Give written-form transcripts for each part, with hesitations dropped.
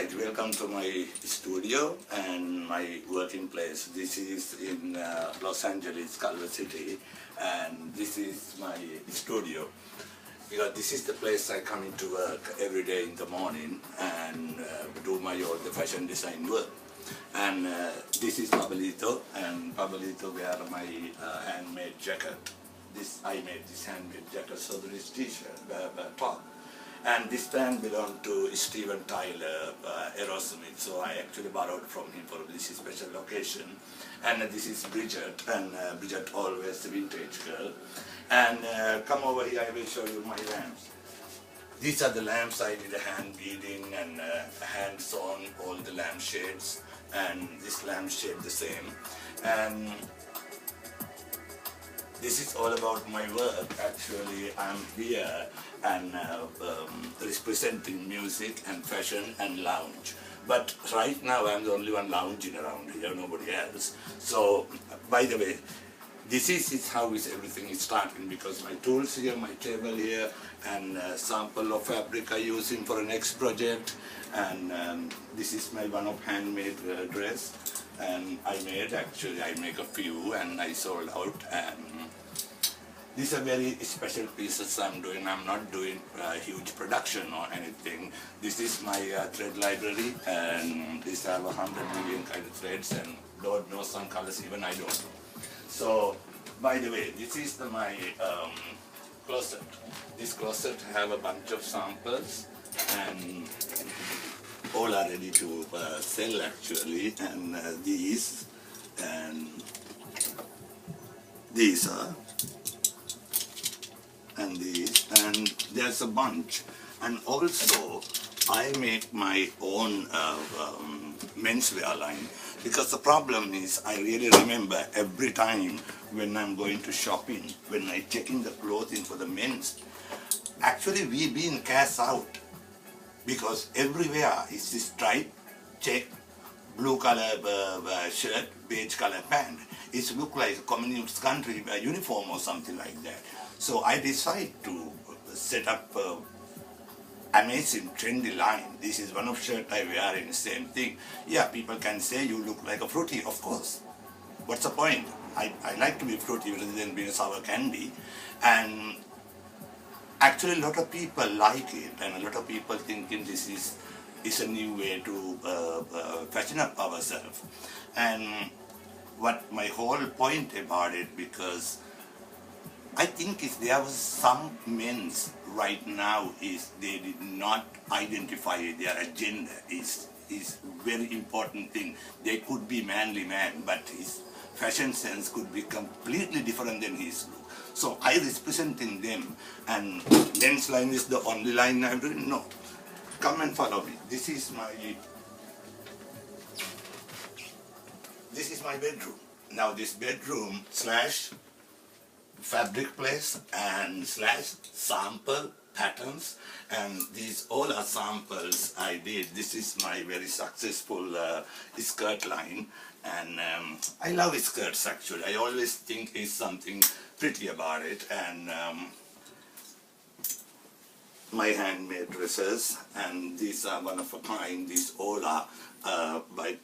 Alright, welcome to my studio and my working place. This is in Los Angeles, Culver City, and this is my studio. Because this is the place I come into work every day in the morning and do my all the fashion design work. And this is Pablito, and Pablito wear my handmade jacket. I made this handmade jacket, so there is t-shirt, top. And this band belonged to Steven Tyler, Aerosmith, so I actually borrowed from him for this special occasion. And this is Bridget, and Bridget always a vintage girl. And come over here, I will show you my lamps. These are the lamps I did hand beading and hand sewn all the lampshades, and this lampshade the same. And this is all about my work. Actually, I'm here and representing music and fashion and lounge. But right now, I'm the only one lounging around here, nobody else. So, by the way, this is how everything is starting, because my tools here, my table here, and sample of fabric I'm using for the next project. And this is my one of handmade dress. And I make a few and I sold out. And these are very special pieces I'm doing. I'm not doing huge production or anything. This is my thread library, and these have 100 million kind of threads, and Lord knows some colors even I don't know. So, by the way, this is my closet. This closet have a bunch of samples, and all are ready to sell actually. And these are. And these, and there's a bunch. And also, I make my own menswear line, because the problem is, I really remember every time when I'm going to shopping, when I check in the clothing for the men's, actually we been cast out, because everywhere is this stripe, check, blue color shirt, beige color pant. It looks like a communist country uniform or something like that. So I decided to set up an amazing trendy line. This is one of shirt I wear in the same thing. Yeah, people can say you look like a fruity, of course. What's the point? I like to be fruity rather than being a sour candy. And actually a lot of people like it, and a lot of people thinking this is a new way to fashion up ourselves. And what my whole point about it, because I think if there was some men right now is they did not identify their agenda is very important thing. They could be manly man, but his fashion sense could be completely different than his look. So I representing them, and men's line is the only line I'm doing. No, come and follow me. This is my bedroom. Now this bedroom slash fabric place and slash sample patterns, and these all are samples I did. This is my very successful skirt line, and I love skirts actually. I always think is something pretty about it. And my handmade dresses, and these are one of a kind. These all are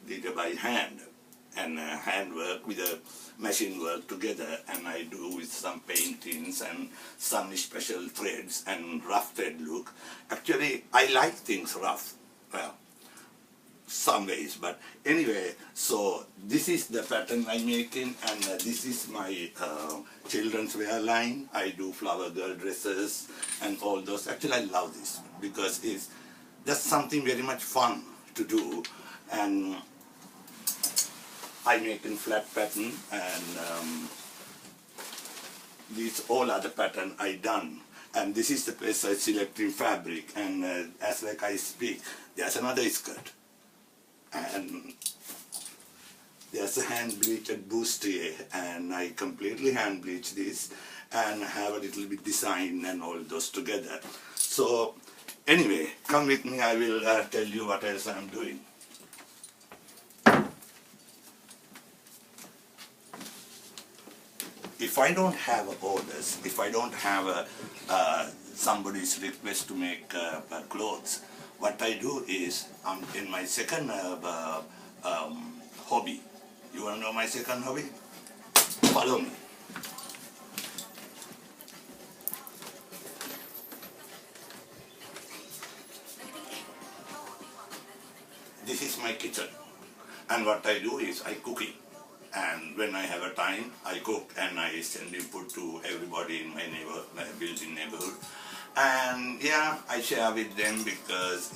did by hand, and handwork with a machine work together, and I do with some paintings and some special threads and rough thread look. Actually, I like things rough, well, some ways, but anyway, so this is the pattern I'm making, and this is my children's wear line. I do flower girl dresses and all those. Actually, I love this because it's just something very much fun to do. And I make in flat pattern, and these all are the pattern I done. And this is the place I selecting fabric, and as like I speak, there's another skirt, and there's a hand bleached bustier, and I completely hand bleach this and have a little bit design and all those together. So anyway, come with me, I will tell you what else I'm doing. If I don't have orders, if I don't have somebody's request to make clothes, what I do is, in my second hobby. You want to know my second hobby? Follow me. This is my kitchen, and what I do is I cook it. And when I have a time, I cook and I send input to everybody in my built-in neighborhood. And yeah, I share with them because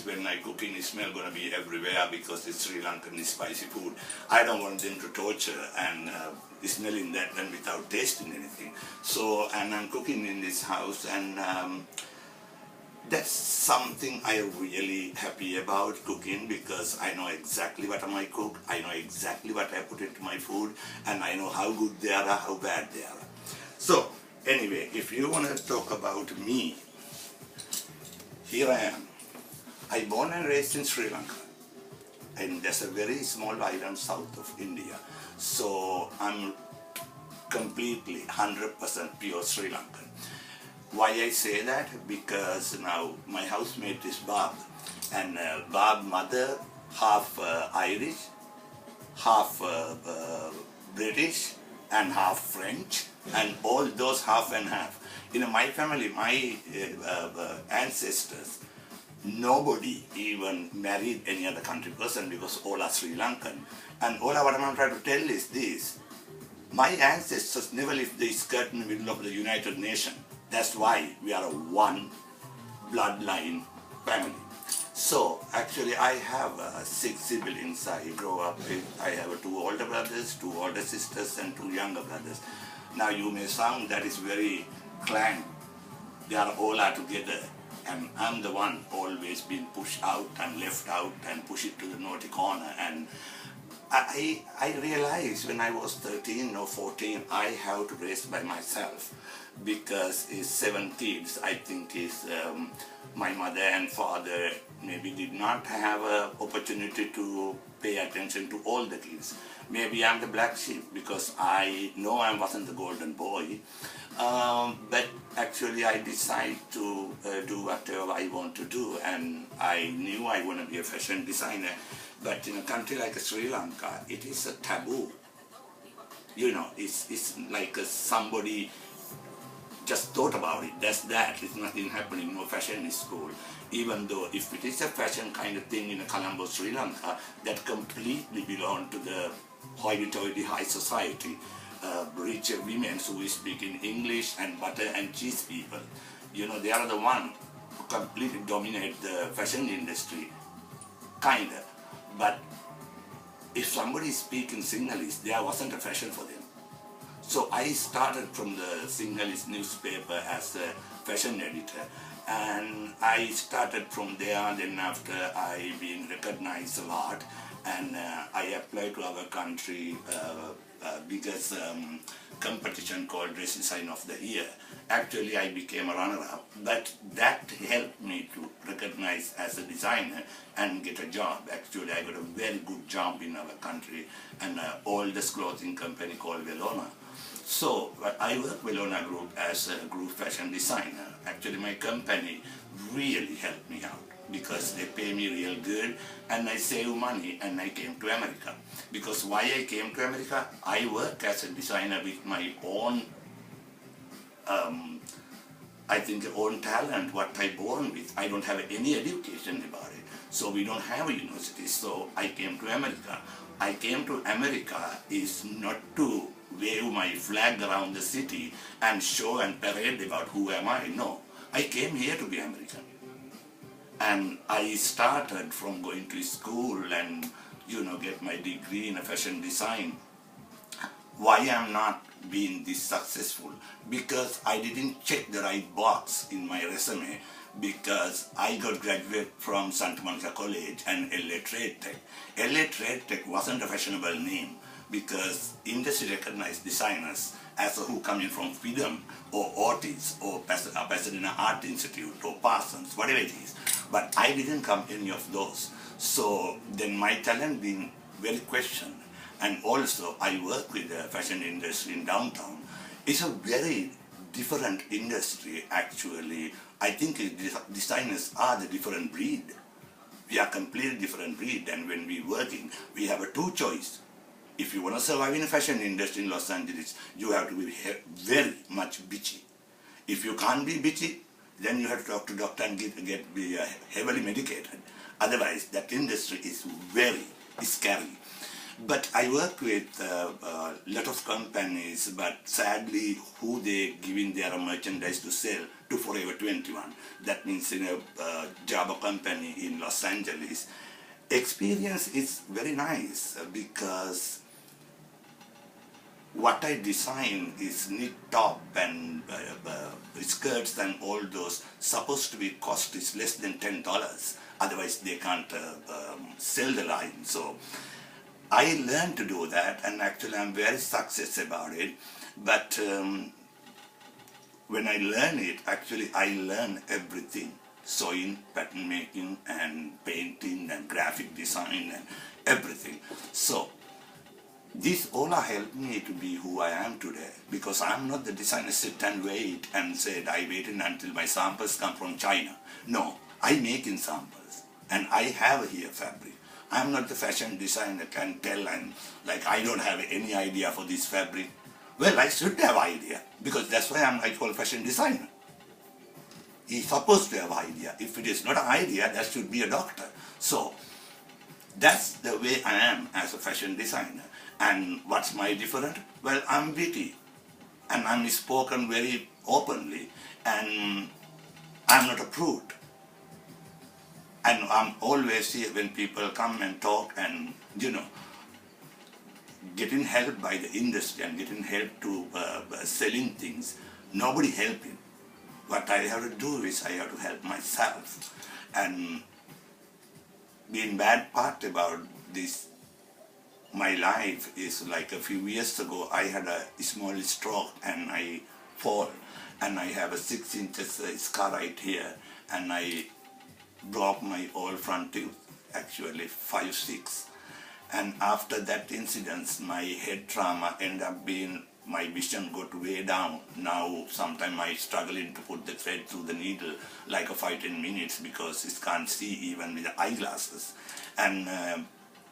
when I cook in, the smell gonna be everywhere because it's Sri Lankan spicy food. I don't want them to torture and smelling that and without tasting anything. So, and I'm cooking in this house, and that's something I'm really happy about cooking, because I know exactly what I cook, I know exactly what I put into my food, and I know how good they are, how bad they are. So anyway, if you want to talk about me, here I am. I born and raised in Sri Lanka, and that's a very small island south of India. So I'm completely 100% pure Sri Lankan. Why I say that? Because now my housemate is Bob, and Bob mother half Irish, half British, and half French, and all those half and half. In my family, my ancestors, nobody even married any other country person, because all are Sri Lankan. And all what I'm trying to tell is this: my ancestors never left the skirt in the middle of the United Nations. That's why we are a one bloodline family. So actually I have 6 siblings I grew up with. I have 2 older brothers, 2 older sisters, and 2 younger brothers. Now you may sound that is very clan. They are all are together, and I'm the one always been pushed out and left out and pushed it to the naughty corner. And I realized when I was 13 or 14, I have to raise by myself, because it's 7 kids. I think my mother and father maybe did not have an opportunity to pay attention to all the kids. Maybe I'm the black sheep, because I know I wasn't the golden boy. But actually I decided to do whatever I want to do, and I knew I want to be a fashion designer. But in a country like Sri Lanka, it is a taboo. You know, it's like somebody just thought about it. That's that. It's nothing happening. No fashion school. Even though if it is a fashion kind of thing in Colombo, Sri Lanka, that completely belong to the hoity-toity high society, rich women who speak in English and butter and cheese people. You know, they are the one who completely dominate the fashion industry, kinda. But if somebody speaks in Sinhalese, there wasn't a fashion for them. So I started from the Sinhalese newspaper as a fashion editor, and I started from there. And then after I been recognized a lot, and I applied to our country biggest competition called Dress Design of the Year. Actually I became a runner-up, but that helped me to recognize as a designer and get a job. Actually I got a very good job in our country, and oldest clothing company called Velona. So I work Velona Group as a group fashion designer. Actually my company really helped me out, because they pay me real good, and I save money, and I came to America. Because why I came to America, I work as a designer with my own, I think, own talent, what I born with. I don't have any education about it. So we don't have a university. So I came to America. I came to America is not to wave my flag around the city and show and parade about who am I. No, I came here to be American. And I started from going to school and, you know, get my degree in fashion design. Why I'm not being this successful? Because I didn't check the right box in my resume, because I got graduated from Santa Monica College and LA Trade Tech. LA Trade Tech wasn't a fashionable name, because industry recognized designers as who come in from FIDM or Otis or Pasadena Art Institute or Parsons, whatever it is. But I didn't come any of those. So then my talent being very questioned. And also I work with the fashion industry in downtown. It's a very different industry actually. I think designers are the different breed. We are completely different breed, and when we working, we have a two choice. If you want to survive in the fashion industry in Los Angeles, you have to be very much bitchy. If you can't be bitchy, then you have to talk to doctor and be heavily medicated. Otherwise, that industry is very scary. But I work with a lot of companies, but sadly, who they giving their merchandise to sell to Forever 21. That means in a Java company in Los Angeles. Experience is very nice because what I design is knit top and skirts and all those supposed to be cost is less than $10. Otherwise, they can't sell the line. So I learned to do that, and actually I'm very successful about it. But when I learn it, actually I learn everything. Sewing, pattern making, and painting, and graphic design, and everything. So this all helped me to be who I am today, because I'm not the designer sit and wait and said I waited until my samples come from China. No, I make in samples, and I have here fabric. I'm not the fashion designer can tell and like I don't have any idea for this fabric. Well, I should have idea, because that's why I call fashion designer. He's supposed to have idea. If it is not an idea, that should be a doctor. So that's the way I am as a fashion designer. And what's my different? Well, I'm witty, and I'm spoken very openly, and I'm not a prude. And I'm always here when people come and talk and, getting help by the industry and getting help to selling things. Nobody helping. What I have to do is I have to help myself. And the bad part about this, my life is like a few years ago, I had a small stroke and I fall. And I have a 6 inches scar right here. And I broke my whole front tooth, actually 5, 6. And after that incident, my head trauma ended up being, my vision got way down. Now, sometimes I struggling to put the thread through the needle like a 5-10 minutes because it can't see even with the eyeglasses. And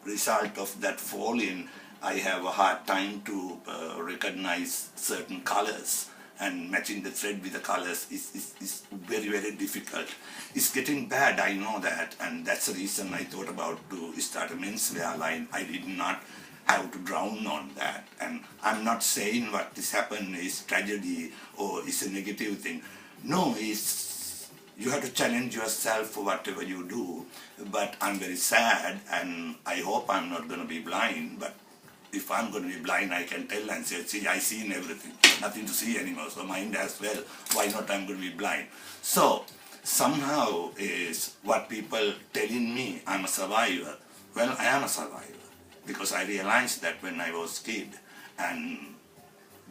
result of that falling, I have a hard time to recognize certain colors, and matching the thread with the colors is very, very difficult. It's getting bad, I know that, and that's the reason I thought about to start a menswear line. I did not have to drown on that, and I'm not saying what this happened is tragedy or is a negative thing. No, it's, you have to challenge yourself for whatever you do, but I'm very sad, and I hope I'm not going to be blind, but if I'm going to be blind, I can tell and say, see, I seen everything, nothing to see anymore, so mind as well, why not I'm going to be blind? So, somehow is what people telling me I'm a survivor. Well, I am a survivor, because I realized that when I was kid and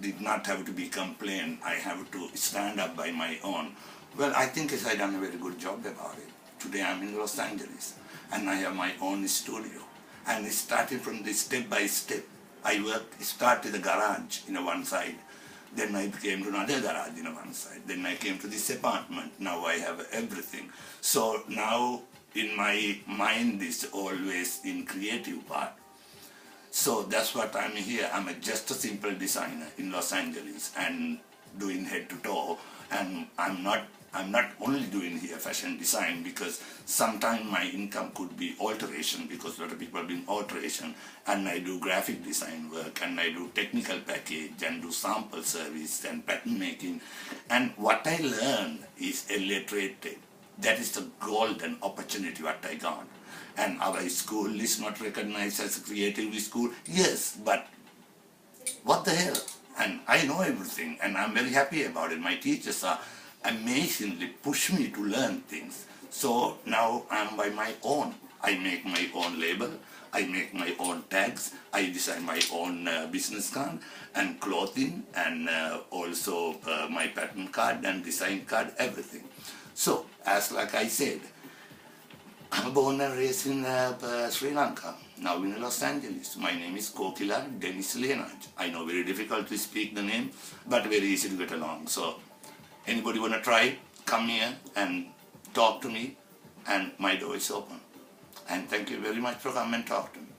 did not have to be complained, I have to stand up by my own. Well, I think I done a very good job about it. Today I'm in Los Angeles and I have my own studio. And starting from the step by step, I started the garage in one side, then I came to another garage in one side, then I came to this apartment, now I have everything. So now in my mind is always in creative part. So that's what I'm here. I'm just a simple designer in Los Angeles and doing head to toe, and I'm not only doing here fashion design, because sometimes my income could be alteration, because a lot of people are doing alteration, and I do graphic design work, and I do technical package, and do sample service, and pattern making. And what I learned is illiterated. That is the golden opportunity what I got. And our school is not recognized as a creative school. Yes, but what the hell? And I know everything, and I'm very happy about it. My teachers are amazingly push me to learn things. So now I'm by my own. I make my own label, I make my own tags, I design my own business card and clothing, and also my pattern card and design card, everything. So, as like I said, I'm born and raised in Sri Lanka, now in Los Angeles. My name is Kokila Liyanage. I know very difficult to speak the name, but very easy to get along. So, anybody want to try, come here and talk to me, and my door is open. And thank you very much for coming and talk to me.